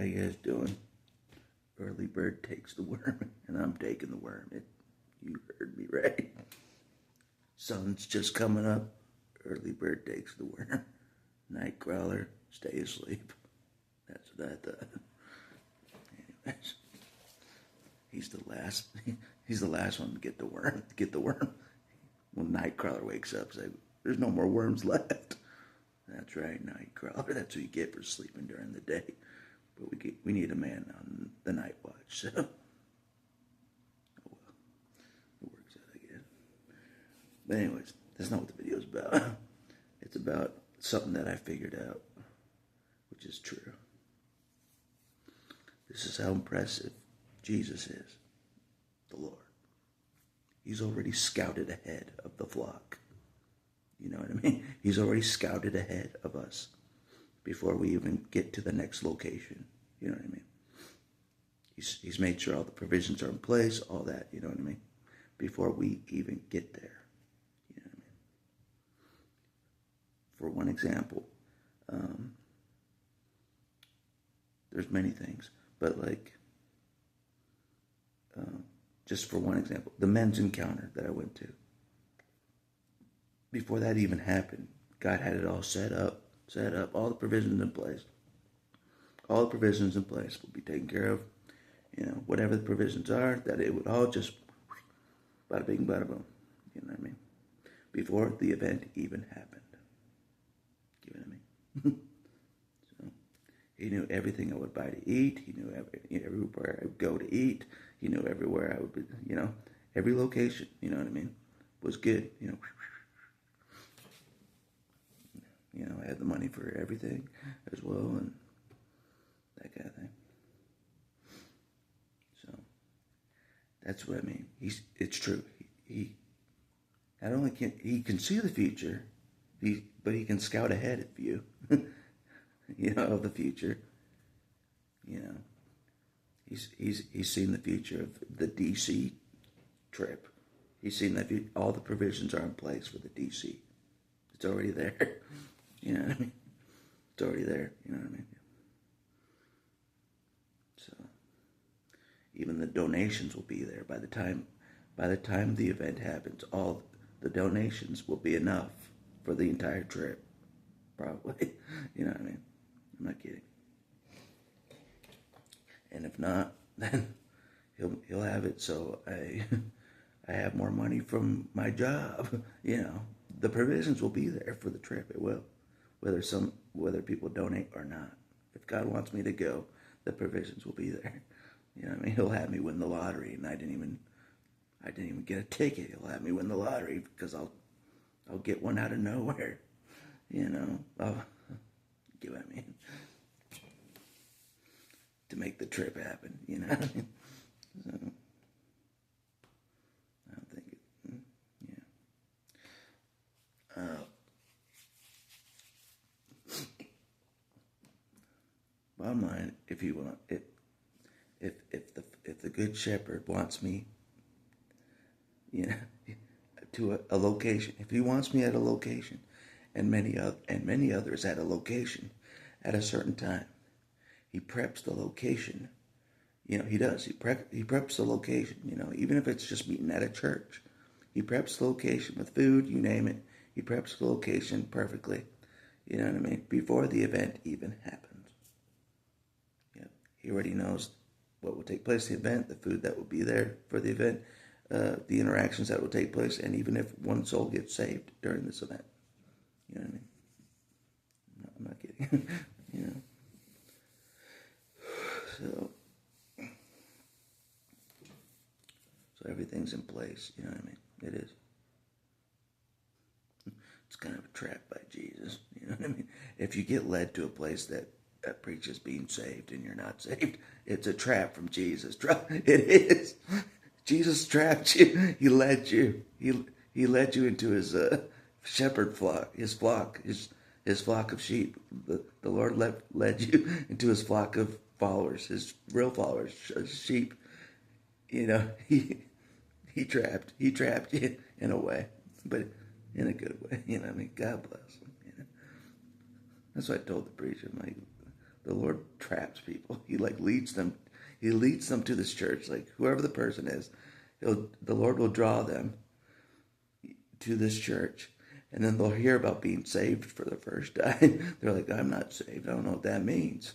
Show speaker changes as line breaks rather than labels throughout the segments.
How you guys doing? Early bird takes the worm, and I'm taking the worm. You heard me right. Sun's just coming up. Early bird takes the worm. Night crawler, stay asleep. That's what I thought. Anyways, he's the last. He's the last one to get the worm. When Nightcrawler wakes up, say, "There's no more worms left." That's right, Nightcrawler. That's what you get for sleeping during the day. But we need a man on the night watch. So, oh well, it works out again. But anyways, that's not what the video's about. It's about something that I figured out, which is true. This is how impressive Jesus is, the Lord. He's already scouted ahead of the flock. You know what I mean? He's already scouted ahead of us before we even get to the next location. You know what I mean? He's made sure all the provisions are in place, all that, you know what I mean? Before we even get there. You know what I mean? For one example, there's many things, but just for one example, the men's encounter that I went to. Before that even happened, God had it all set up, all the provisions in place. All the provisions in place will be taken care of. You know, whatever the provisions are, that it would all just bada bing, bada boom. You know what I mean? Before the event even happened. You know what I mean? So, he knew everything I would buy to eat. He knew everywhere I would go to eat. He knew everywhere I would be, you know, every location, you know what I mean, was good, you know. You know, I had the money for everything as well, and that kind of thing. So, that's what I mean. It's true. He not only can see the future, but he can scout ahead of you, you know, of the future. You know, he's seen the future of the DC trip. He's seen that all the provisions are in place for the DC. It's already there. You know what I mean? It's already there. You know what I mean? So, even the donations will be there by the time the event happens. All the donations will be enough for the entire trip, probably. You know what I mean? I'm not kidding. And if not, then he'll have it. So I have more money from my job. You know, the provisions will be there for the trip. It will. Whether people donate or not. If God wants me to go, the provisions will be there. You know what I mean? He'll have me win the lottery, and I didn't even get a ticket. He'll have me win the lottery because I'll get one out of nowhere. You know, get what I mean? To make the trip happen, you know what I mean? So, I don't think it, yeah. Bottom line, if the good shepherd wants me, you know, to a location, if he wants me at a location, and many others at a location, at a certain time, he preps the location. You know, he does. He preps the location. You know, even if it's just meeting at a church, he preps the location with food. You name it. He preps the location perfectly. You know what I mean? Before the event even happens. He already knows what will take place at the event, the food that will be there for the event, the interactions that will take place, and even if one soul gets saved during this event. You know what I mean? No, I'm not kidding. You know? So everything's in place. You know what I mean? It is. It's kind of a trap by Jesus. You know what I mean? If you get led to a place that preaches being saved and you're not saved, it's a trap from Jesus. It is. Jesus trapped you. He led you. He led you into his shepherd flock, his flock of sheep. The Lord led you into his flock of followers, his real followers, sheep. You know, he trapped you in a way, but in a good way. You know what I mean? God bless him. You know? That's what I told the preacher. I'm like, The Lord traps people. He like leads them. He leads them to this church. Like whoever the person is, the Lord will draw them to this church. And then they'll hear about being saved for the first time. They're like, I'm not saved. I don't know what that means.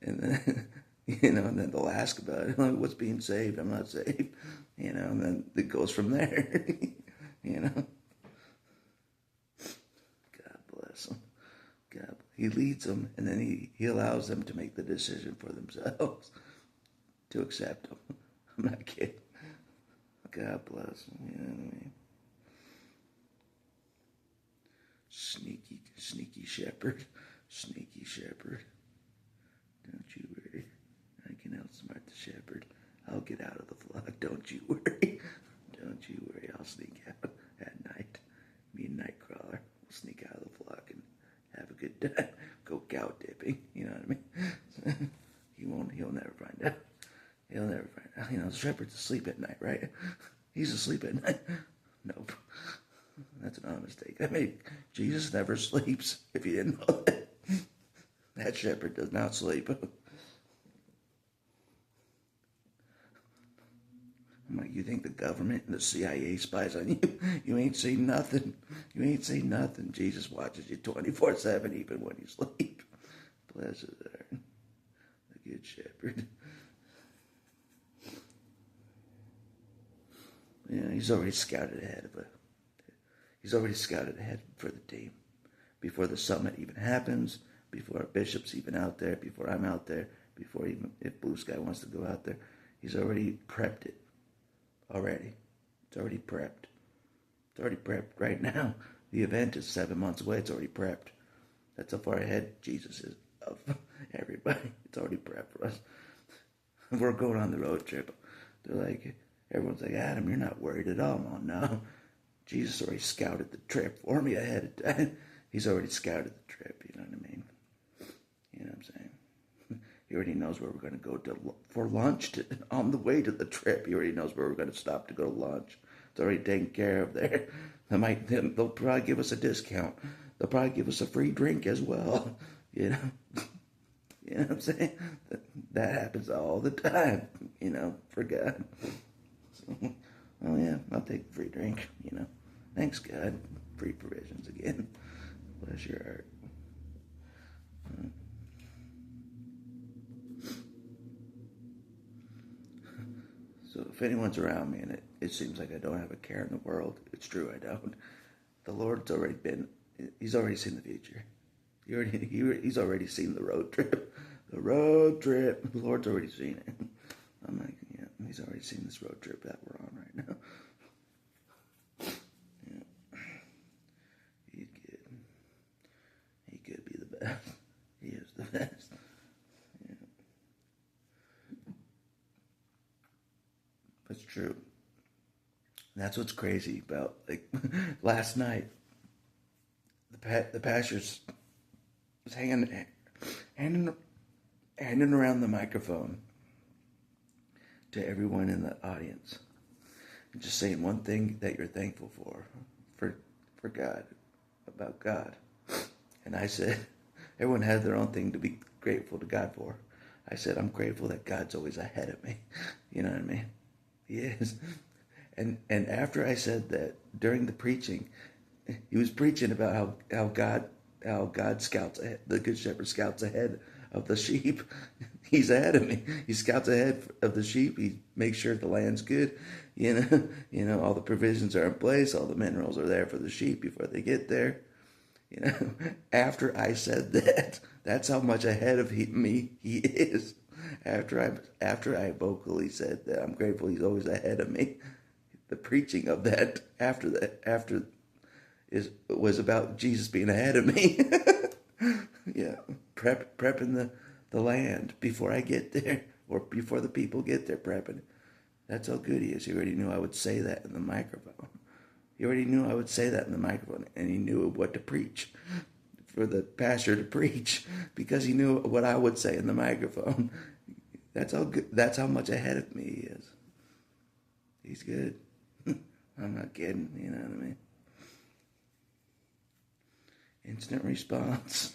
And then, and then they'll ask about it. Like, what's being saved? I'm not saved. And then it goes from there. God bless them. He leads them, and then he allows them to make the decision for themselves to accept him. I'm not kidding. God bless them. You know what I mean? Sneaky shepherd. Sneaky shepherd. Don't you worry. I can outsmart the shepherd. I'll get out of the flock. Don't you worry. Don't you worry. I'll sneak out at night. Me and Nightcrawler will sneak out of the flock and have a good time. Go cow dipping. You know what I mean? He'll never find out. He'll never find out. The shepherd's asleep at night, right? He's asleep at night. Nope. That's an honest mistake. I mean, Jesus never sleeps, if you didn't know that. That shepherd does not sleep. I'm like, you think the government and the CIA spies on you? You ain't seen nothing. You ain't seen nothing. Jesus watches you 24/7, even when you sleep. Blessed are the good shepherd. Yeah, he's already scouted ahead for the team. Before the summit even happens, before our bishop's even out there, before I'm out there, before even if Blue Sky wants to go out there, he's already prepped it. It's already prepped. It's already prepped right now. The event is 7 months away. It's already prepped. That's how far ahead Jesus is of everybody. It's already prepped for us. We're going on the road trip. Everyone's like, Adam, you're not worried at all. Oh, no. Jesus already scouted the trip for me ahead of time. He's already scouted the trip, you know what I mean? You know what I'm saying? He already knows where we're going to go for lunch on the way to the trip. He already knows where we're going to stop to go to lunch. It's already taken care of there. They'll probably give us a discount. They'll probably give us a free drink as well. You know? You know what I'm saying? That happens all the time, for God. So, oh yeah, I'll take the free drink, Thanks, God. Free provisions again. Bless your heart. So if anyone's around me and it seems like I don't have a care in the world, it's true, I don't. The Lord's he's already seen the future. He's already seen the road trip. The road trip. The Lord's already seen it. I'm like, yeah, he's already seen this road trip that we're on right now. Yeah. He's good. He could be the best. He is the best. Yeah. That's true. That's what's crazy about, last night, the pastors was handing around the microphone to everyone in the audience, and just saying one thing that you're thankful for God, about God. And I said, everyone had their own thing to be grateful to God for. I said, I'm grateful that God's always ahead of me. You know what I mean? He is. And after I said that, during the preaching, he was preaching about how God scouts ahead, the Good Shepherd scouts ahead of the sheep. He's ahead of me. He scouts ahead of the sheep. He makes sure the land's good. All the provisions are in place. All the minerals are there for the sheep before they get there. After I said that, that's how much ahead of me he is. After I vocally said that, I'm grateful he's always ahead of me. The preaching of that after was about Jesus being ahead of me. Yeah, prepping the land before I get there, or before the people get there, prepping. That's how good he is. He already knew I would say that in the microphone. He already knew I would say that in the microphone, and he knew what to preach, for the pastor to preach, because he knew what I would say in the microphone. That's how good. That's how much ahead of me he is. He's good. I'm not kidding. You know what I mean? Instant response.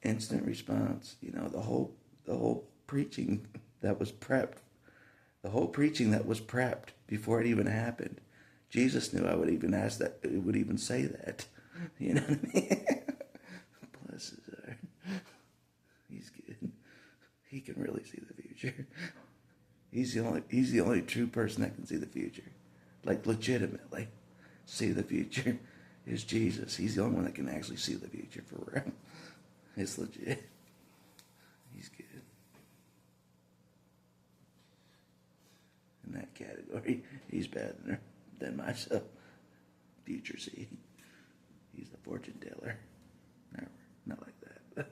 The whole the whole preaching that was prepped, the whole preaching that was prepped before it even happened. Jesus knew I would even ask that, it would even say that. You know what I mean? Bless his heart. He's good. He can really see the future. He's the only true person that can see the future. Like legitimately see the future is Jesus. He's the only one that can actually see the future for real. It's legit. He's good. In that category, he's better than myself. Future seeing. He's a fortune teller. Not like that.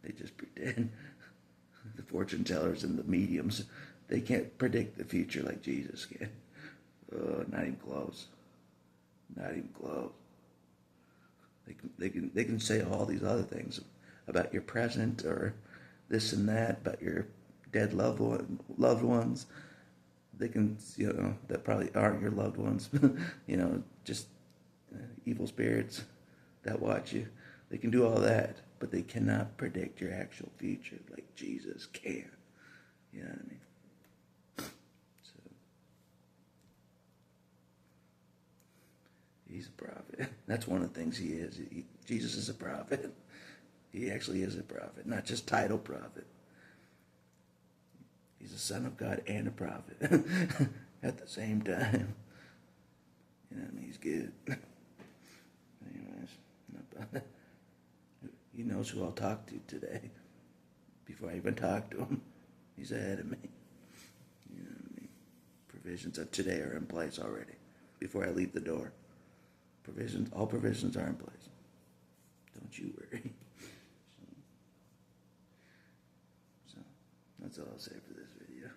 They just pretend. The fortune tellers and the mediums, they can't predict the future like Jesus can. Not even close. Not even close. They can say all these other things about your present or this and that, about your dead loved ones. They can, that probably aren't your loved ones. Just evil spirits that watch you. They can do all that, but they cannot predict your actual future like Jesus can. You know what I mean? So, he's a prophet. That's one of the things he is. Jesus is a prophet. He actually is a prophet, not just title prophet. He's a son of God and a prophet at the same time. You know what I mean? He's good. Anyways, he knows who I'll talk to today. Before I even talk to him, he's ahead of me. You know what I mean? Provisions of today are in place already. Before I leave the door, all provisions are in place. Don't you worry. So that's all I'll say for this video.